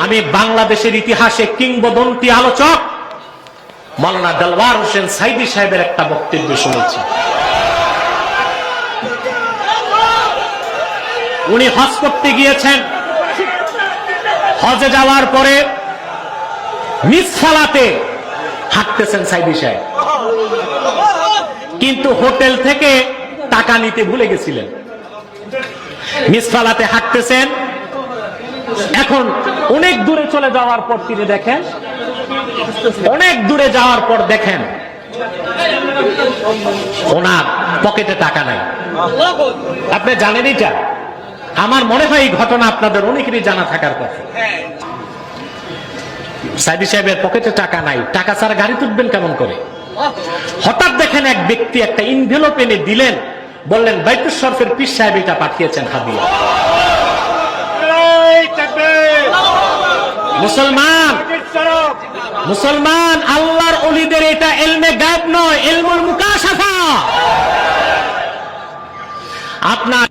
আমি বাংলাদেশের ইতিহাসে কিংবদন্তি আলোচক মাওলানা দেলওয়ার হোসেন সাইদি সাহেবের একটা বক্তব্য শুনেছি। উনি হজ করতে গিয়েছেন। হজে যাওয়ার পরে মিসফালাতে হাঁটতেছেন সাইদি সাহেব, কিন্তু হোটেল থেকে টাকা নিতে ভুলে গেছিলেন। মিসফালাতে হাঁটতেছেন, এখন অনেক দূরে চলে যাওয়ার পর তিনি দেখেন, অনেক দূরে যাওয়ার পর দেখেন ওনার পকেটে টাকা নাই। আপনি জানেন এটা? আমার মনে হয় এই ঘটনা আপনাদের অনেকেরই জানা থাকার কথা। সাইদি সাহেবের পকেটে টাকা নাই, টাকা ছাড়া গাড়ি তুলবেন কেমন করে? হঠাৎ দেখেন এক ব্যক্তি একটা ইনভেলপ এনে দিলেন, বললেন বাইতুল শরফের পীর সাহেব এটা পাঠিয়েছেন হাদিয়া। মুসলমান মুসলমান আল্লাহর ওলিদের এটা ইলমে গায়ব নয়, ইলমুল মুকাশাফা। আপনার